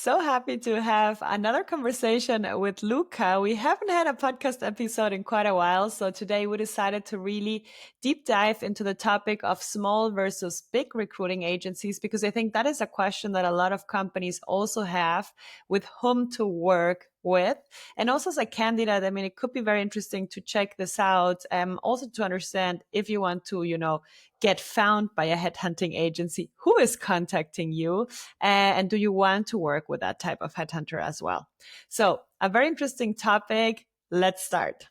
so happy to have another conversation with Luca. We haven't had a podcast episode in quite a while, so today we decided to really deep dive into the topic of small versus big recruiting agencies because I think that is a question that a lot of companies also have with whom to work with. And also as a candidate, I mean, it could be very interesting to check this out, also to understand if you want to, get found by a headhunting agency, who is contacting you, and do you want to work with that type of headhunter as well? So a very interesting topic. Let's start.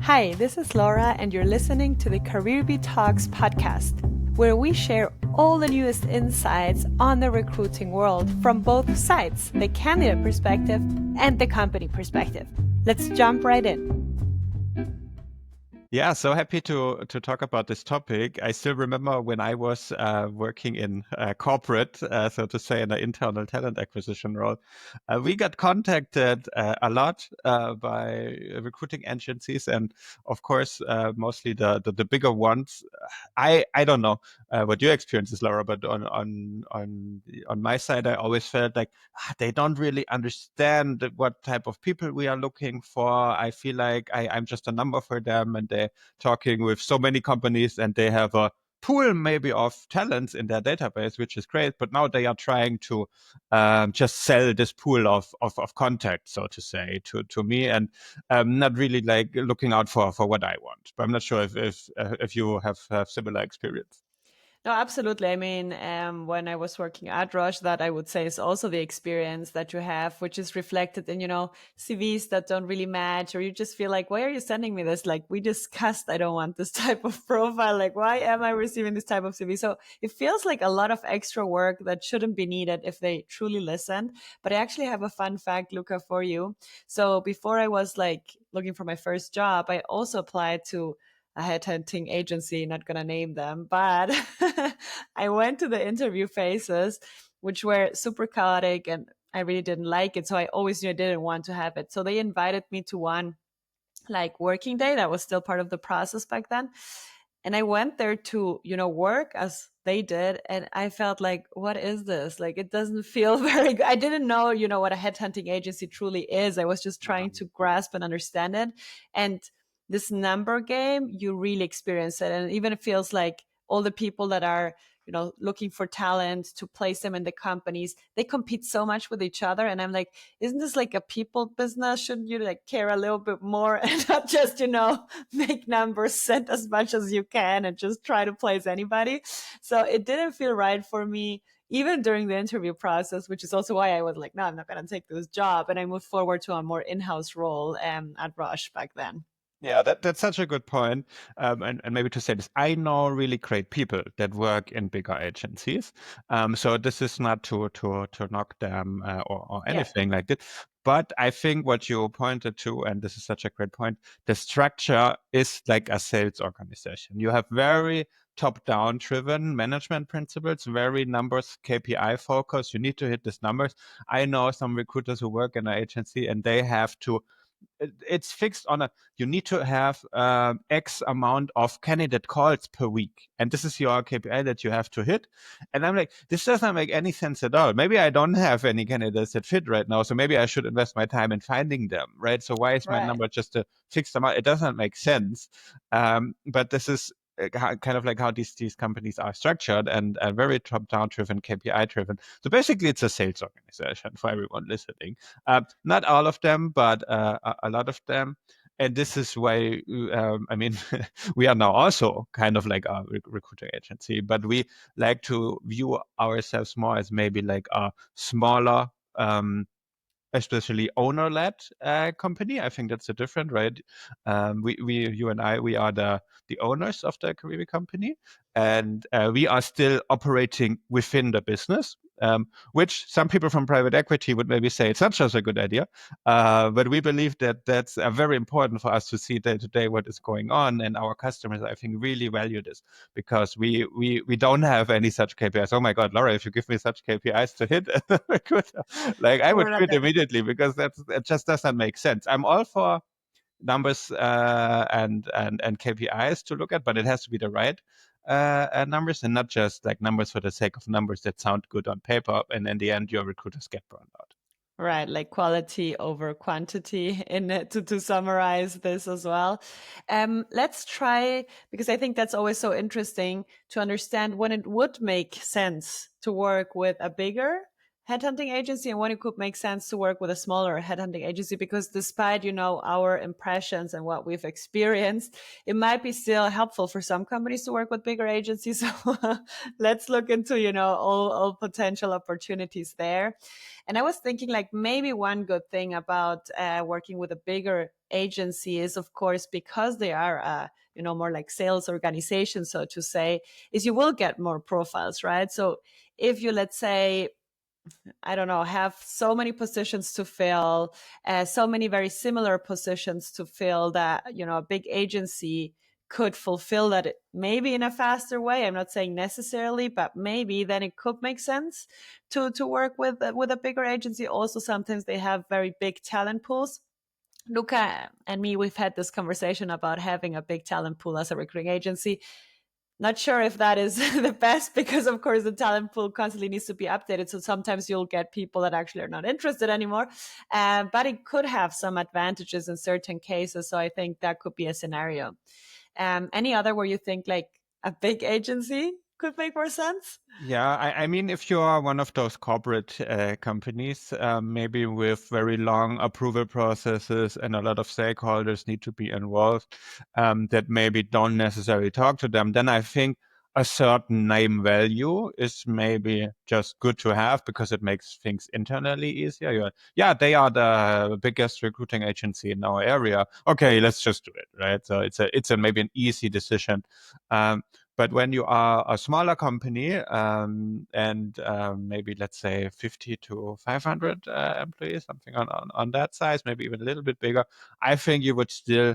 Hi, this is Laura, and you're listening to the CareerBee Talks podcast, where we share all the newest insights on the recruiting world from both sides, the candidate perspective and the company perspective. Let's jump right in. Yeah, so happy to talk about this topic. I still remember when I was working in corporate, so to say, in an internal talent acquisition role. We got contacted a lot by recruiting agencies, and of course, mostly the bigger ones. I don't know what your experience is, Laura, but on my side, I always felt like they don't really understand what type of people we are looking for. I feel like I'm just a number for them, and they're talking with so many companies and they have a pool maybe of talents in their database, which is great. But now they are trying to just sell this pool of contact, so to say, to me, and not really like looking out for what I want. But I'm not sure if you have similar experience. No, absolutely. I mean, when I was working at Roche, that I would say is also the experience that you have, which is reflected in, CVs that don't really match, or you just feel like, why are you sending me this? Like we discussed, I don't want this type of profile. Like, why am I receiving this type of CV? So it feels like a lot of extra work that shouldn't be needed if they truly listened. But I actually have a fun fact, Luca, for you. So before I was like looking for my first job, I also applied to a headhunting agency, not gonna name them, but I went to the interview phases, which were super chaotic and I really didn't like it. So I always knew I didn't want to have it. So they invited me to one like working day that was still part of the process back then. And I went there to, work as they did. And I felt like, what is this? Like, it doesn't feel very good. I didn't know, what a headhunting agency truly is. I was just trying to grasp and understand it. And this number game, you really experience it. And even it feels like all the people that are, looking for talent to place them in the companies, they compete so much with each other. And I'm like, isn't this like a people business? Shouldn't you like care a little bit more and not just, make numbers, send as much as you can and just try to place anybody? So it didn't feel right for me even during the interview process, which is also why I was like, no, I'm not going to take this job. And I moved forward to a more in-house role at Roche back then. Yeah, that's such a good point. And maybe to say this, I know really great people that work in bigger agencies. So this is not to knock them or Yeah. anything like that. But I think what you pointed to, and this is such a great point, the structure is like a sales organization. You have very top-down driven management principles, very numbers KPI focused. You need to hit these numbers. I know some recruiters who work in an agency and they have to it's fixed on you need to have X amount of candidate calls per week. And this is your KPI that you have to hit. And I'm like, this doesn't make any sense at all. Maybe I don't have any candidates that fit right now. So maybe I should invest my time in finding them, right? So why is my Right. number just a fixed amount? It doesn't make sense. But this is kind of like how these companies are structured and very top-down driven, KPI driven. So basically, it's a sales organization for everyone listening. Not all of them, but a lot of them. And this is why, I mean, we are now also kind of like a recruiting agency, but we like to view ourselves more as maybe like a smaller, especially owner-led company. I think that's a different, right? You and I, we are the owners of the career company, and we are still operating within the business. Which some people from private equity would maybe say it's not just a good idea, but we believe that that's very important for us to see day to day what is going on, and our customers, I think, really value this because we don't have any such KPIs. Oh my God, Laura, if you give me such KPIs to hit, like I would We're not quit there. immediately because that just doesn't make sense. I'm all for numbers and KPIs to look at, but it has to be the right numbers and not just like numbers for the sake of numbers that sound good on paper, and in the end your recruiters get burned out. Right, like quality over quantity in it, to summarize this as well. Let's try, because I think that's always so interesting to understand when it would make sense to work with a bigger headhunting agency and when it could make sense to work with a smaller headhunting agency, because despite, our impressions and what we've experienced, it might be still helpful for some companies to work with bigger agencies. So let's look into, all potential opportunities there. And I was thinking, like, maybe one good thing about working with a bigger agency is, of course, because they are, more like sales organization, so to say, is you will get more profiles, right? So if you, let's say, I don't know, have so many positions to fill, so many very similar positions to fill that, a big agency could fulfill that maybe in a faster way. I'm not saying necessarily, but maybe then it could make sense to work with a bigger agency. Also, sometimes they have very big talent pools. Luca and me, we've had this conversation about having a big talent pool as a recruiting agency. Not sure if that is the best, because of course the talent pool constantly needs to be updated, so sometimes you'll get people that actually are not interested anymore, but it could have some advantages in certain cases, so I think that could be a scenario. Any other where you think like a big agency could make more sense? Yeah, I mean, if you are one of those corporate companies, maybe with very long approval processes and a lot of stakeholders need to be involved, that maybe don't necessarily talk to them, then I think a certain name value is maybe just good to have because it makes things internally easier. Yeah, they are the biggest recruiting agency in our area. Okay, let's just do it, right? So it's a maybe an easy decision. But when you are a smaller company and maybe let's say 50 to 500 employees, something on that size, maybe even a little bit bigger, I think you would still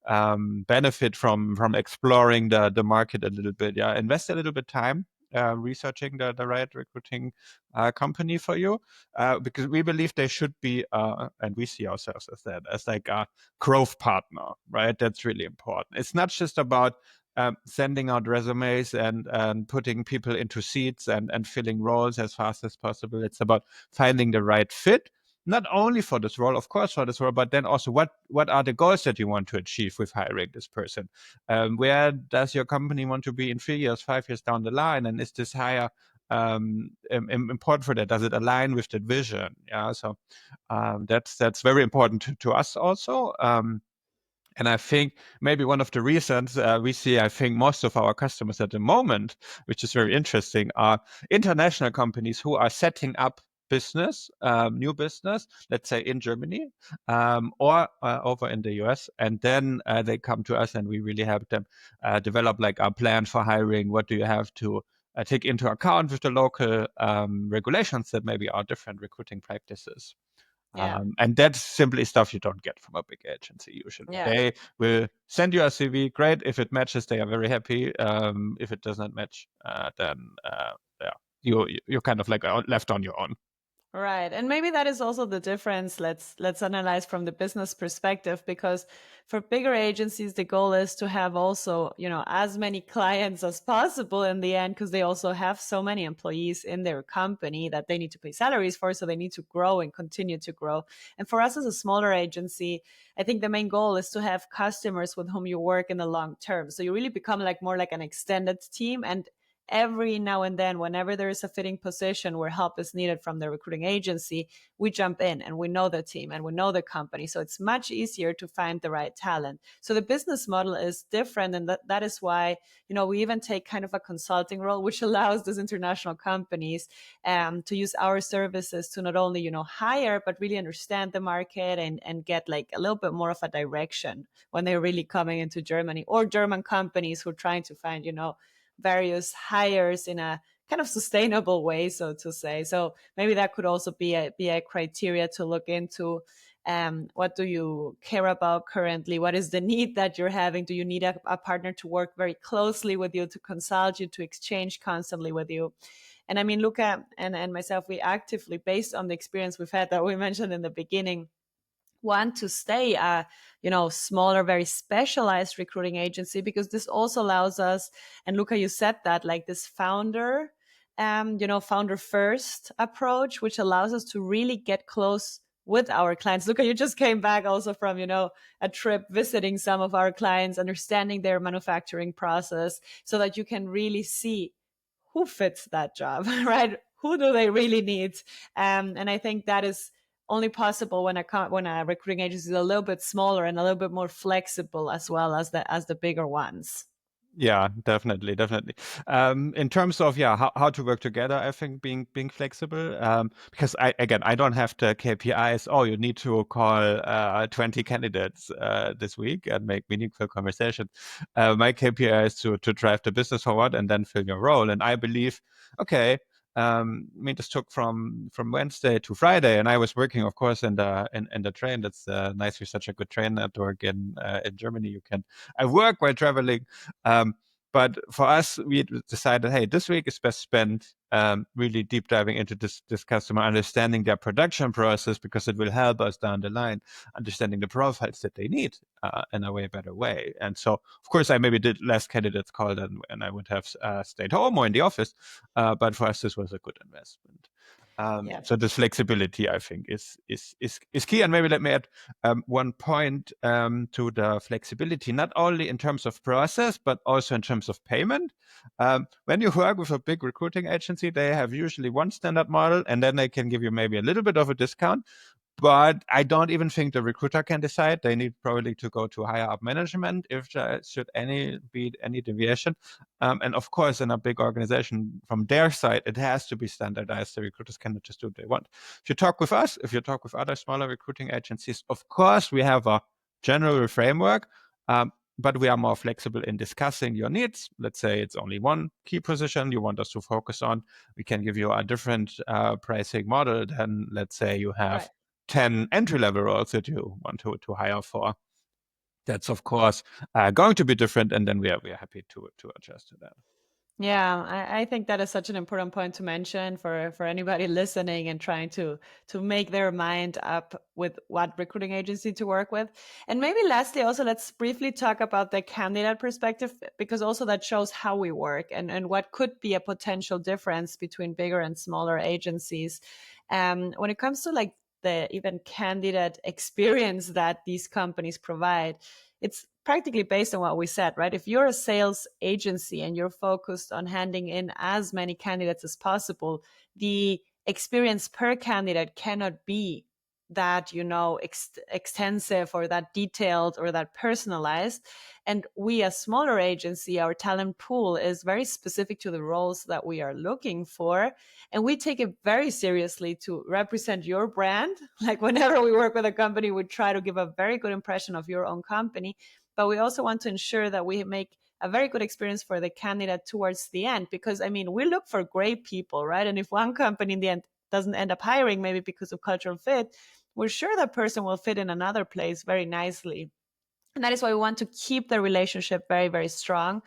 benefit from exploring the market a little bit. Yeah, invest a little bit time researching the right recruiting company for you, because we believe they should be, and we see ourselves as that, as like a growth partner, right? That's really important. It's not just about sending out resumes and putting people into seats and filling roles as fast as possible. It's about finding the right fit, not only for this role, of course, for this role, but then also what are the goals that you want to achieve with hiring this person? Where does your company want to be in 3 years, 5 years down the line? And is this hire important for that? Does it align with that vision? Yeah, so that's very important to us also. And I think maybe one of the reasons we see, I think most of our customers at the moment, which is very interesting, are international companies who are setting up business, new business, let's say in Germany or over in the US. And then they come to us and we really help them develop like a plan for hiring. What do you have to take into account with the local regulations that maybe are different recruiting practices? Yeah. And that's simply stuff you don't get from a big agency usually. Yeah. They will send you a CV. Great. If it matches, they are very happy. If it does not match, then yeah, you're kind of like left on your own. Right. And maybe that is also the difference. Let's analyze from the business perspective, because for bigger agencies the goal is to have also, as many clients as possible in the end, because they also have so many employees in their company that they need to pay salaries for, so they need to grow and continue to grow. And for us as a smaller agency, I think the main goal is to have customers with whom you work in the long term. So you really become like more like an extended team, and every now and then, whenever there is a fitting position where help is needed from the recruiting agency, we jump in and we know the team and we know the company. So it's much easier to find the right talent. So the business model is different. And that is why, we even take kind of a consulting role, which allows these international companies to use our services to not only, hire, but really understand the market and get like a little bit more of a direction when they're really coming into Germany, or German companies who are trying to find, various hires in a kind of sustainable way, so to say. So maybe that could also be a criteria to look into. What do you care about currently? What is the need that you're having? Do you need a partner to work very closely with you, to consult you, to exchange constantly with you? And I mean, Luca and myself, we actively, based on the experience we've had that we mentioned in the beginning, want to stay a smaller, very specialized recruiting agency, because this also allows us, and Luca, you said that, like this founder first approach, which allows us to really get close with our clients. Luca, you just came back also from a trip visiting some of our clients, understanding their manufacturing process, so that you can really see who fits that job, right? Who do they really need? And I think that is only possible when a recruiting agency is a little bit smaller and a little bit more flexible, as well as the bigger ones. Yeah, definitely, definitely. In terms of how to work together, I think being flexible, because I don't have the KPIs. Oh, you need to call 20 candidates this week and make meaningful conversation. My KPI is to drive the business forward and then fill your role. And I believe, okay, I mean, this took from Wednesday to Friday, and I was working, of course, in the train. That's nice. We're such a good train network in Germany. You can I work while traveling. But for us, we decided, hey, this week is best spent really deep diving into this customer, understanding their production process, because it will help us down the line, understanding the profiles that they need in a way better way. And so, of course, I maybe did less candidates call than and I would have stayed home or in the office. But for us, this was a good investment. Yeah. So this flexibility, I think, is key. And maybe let me add one point to the flexibility, not only in terms of process, but also in terms of payment. When you work with a big recruiting agency, they have usually one standard model, and then they can give you maybe a little bit of a discount. But I don't even think the recruiter can decide. They need probably to go to higher up management if there should be any deviation. And of course, in a big organization, from their side, it has to be standardized. The recruiters cannot just do what they want. If you talk with us, if you talk with other smaller recruiting agencies, of course, we have a general framework, but we are more flexible in discussing your needs. Let's say it's only one key position you want us to focus on. We can give you a different pricing model than, let's say, you have Right. 10 entry-level roles that you want to hire for. That's, of course, going to be different, and then we are happy to adjust to that. Yeah, I think that is such an important point to mention for anybody listening and trying to make their mind up with what recruiting agency to work with. And maybe lastly, also let's briefly talk about the candidate perspective, because also that shows how we work and what could be a potential difference between bigger and smaller agencies. When it comes to like the even candidate experience that these companies provide, it's practically based on what we said, right? If you're a sales agency and you're focused on handing in as many candidates as possible, the experience per candidate cannot be that extensive or that detailed or that personalized. And we, as smaller agency, our talent pool is very specific to the roles that we are looking for, and we take it very seriously to represent your brand. Like whenever we work with a company, we try to give a very good impression of your own company, but we also want to ensure that we make a very good experience for the candidate towards the end. Because I mean, we look for great people, right? And if one company in the end doesn't end up hiring, maybe because of cultural fit, we're sure that person will fit in another place very nicely. And that is why we want to keep the relationship very, very strong.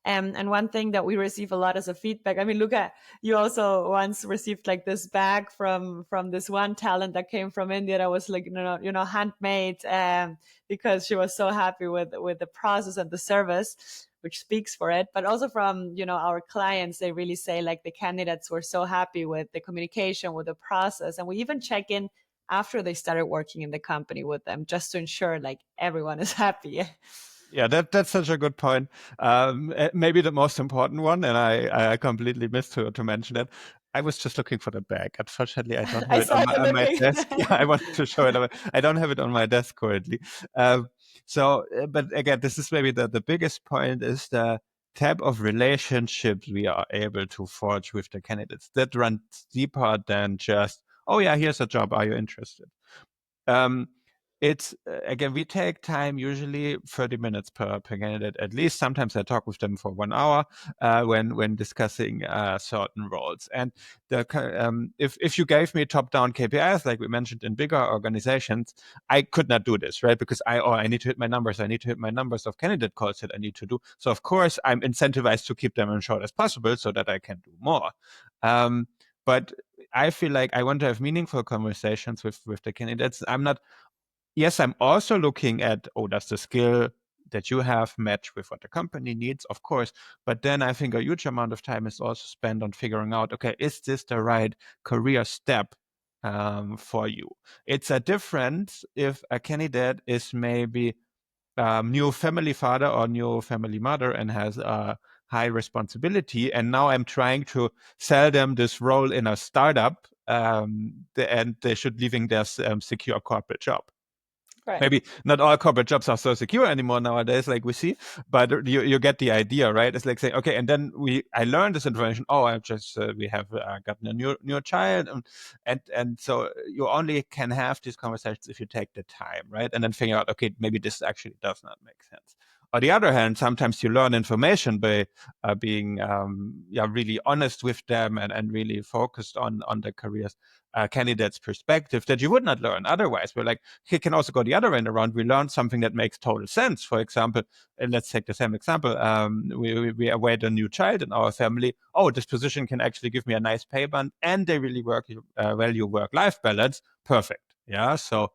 And one thing that we receive a lot as a feedback, I mean, Luca, you also once received like this bag from this one talent that came from India that was like handmade, because she was so happy with the process and the service, which speaks for it. But also from our clients, they really say like the candidates were so happy with the communication, with the process, and we even check in after they started working in the company with them, just to ensure like everyone is happy. Yeah, that's such a good point. Maybe the most important one, and I completely missed to mention it. I was just looking for the bag. Unfortunately, I don't have I it on saw my you on my looking. desk. Yeah, I wanted to show it. I don't have it on my desk currently. But again, this is maybe the biggest point is the type of relationships we are able to forge with the candidates that run deeper than just, oh yeah, here's a job. Are you interested? Um, it's again, we take time, usually 30 minutes per candidate at least. Sometimes I talk with them for 1 hour when discussing certain roles. And if you gave me top down KPIs like we mentioned in bigger organizations, I could not do this, right? Because I need to hit my numbers. I need to hit my numbers of candidate calls that I need to do. So of course I'm incentivized to keep them as short as possible so that I can do more. But I feel like I want to have meaningful conversations with the candidates. I'm not yes, I'm also looking at, does the skill that you have match with what the company needs? Of course. But then I think a huge amount of time is also spent on figuring out, okay, is this the right career step for you? It's a difference if a candidate is maybe new family father or new family mother and has a high responsibility. And now I'm trying to sell them this role in a startup, and they should leaving their secure corporate job. Right. Maybe not all corporate jobs are so secure anymore nowadays, like we see, but you get the idea, right? It's like saying, okay, and then I learned this information. Oh, I just we have gotten a new child, and so you only can have these conversations if you take the time, right? And then figure out, okay, maybe this actually does not make sense. On the other hand, sometimes you learn information by being really honest with them and really focused on the careers candidate's perspective that you would not learn otherwise. We're like, he can also go the other end around. We learn something that makes total sense. For example, and let's take the same example. We await a new child in our family. Oh, this position can actually give me a nice pay band, and they really value work-life balance. Perfect. Yeah. So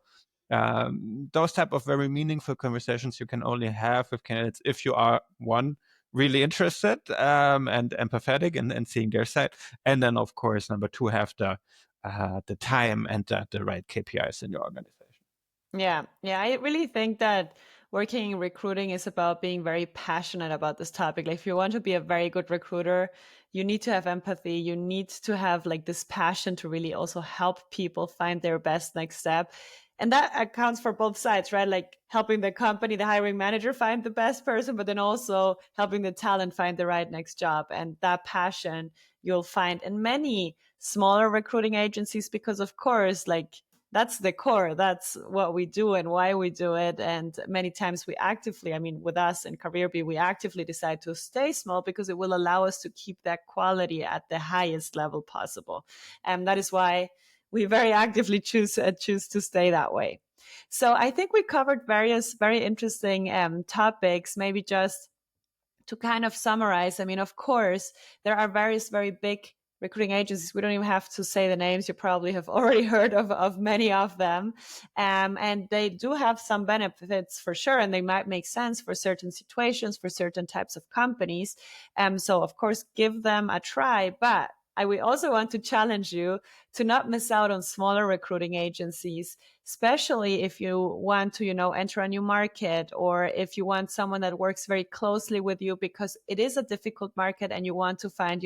those type of very meaningful conversations you can only have with candidates if you are one really interested and empathetic and seeing their side, and then of course number two, have the time and the right KPIs in your organization. Yeah. Yeah. I really think that working in recruiting is about being very passionate about this topic. Like, if you want to be a very good recruiter, you need to have empathy. You need to have like this passion to really also help people find their best next step. And that accounts for both sides, right? Like helping the company, the hiring manager find the best person, but then also helping the talent find the right next job. And that passion you'll find in many smaller recruiting agencies, because of course, like, that's the core. That's what we do and why we do it. And many times we actively, I mean, with us in CareerBee, we actively decide to stay small because it will allow us to keep that quality at the highest level possible. And that is why we very actively choose to stay that way. So I think we covered various very interesting topics. Maybe just to kind of summarize, I mean, of course, there are various very big recruiting agencies. We don't even have to say the names. You probably have already heard of many of them. And they do have some benefits for sure. And they might make sense for certain situations, for certain types of companies. So, of course, give them a try. But we also want to challenge you to not miss out on smaller recruiting agencies, especially if you want to, enter a new market, or if you want someone that works very closely with you, because it is a difficult market and you want to find,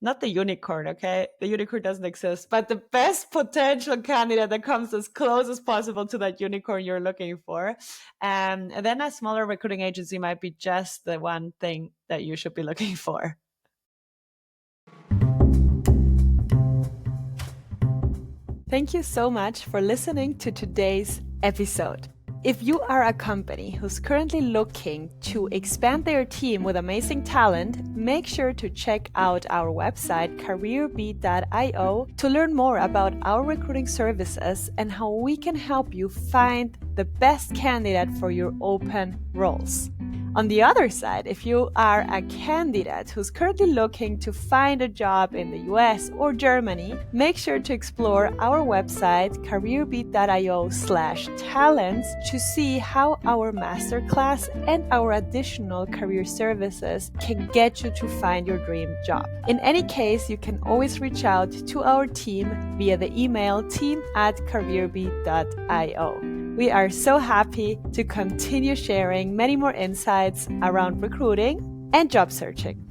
not the unicorn, okay? The unicorn doesn't exist, but the best potential candidate that comes as close as possible to that unicorn you're looking for. And then a smaller recruiting agency might be just the one thing that you should be looking for. Thank you so much for listening to today's episode. If you are a company who's currently looking to expand their team with amazing talent, make sure to check out our website, careerbee.io, to learn more about our recruiting services and how we can help you find the best candidate for your open roles. On the other side, if you are a candidate who's currently looking to find a job in the US or Germany, make sure to explore our website, careerbee.io/talents, to see how our masterclass and our additional career services can get you to find your dream job. In any case, you can always reach out to our team via the email team@careerbee.io. We are so happy to continue sharing many more insights around recruiting and job searching.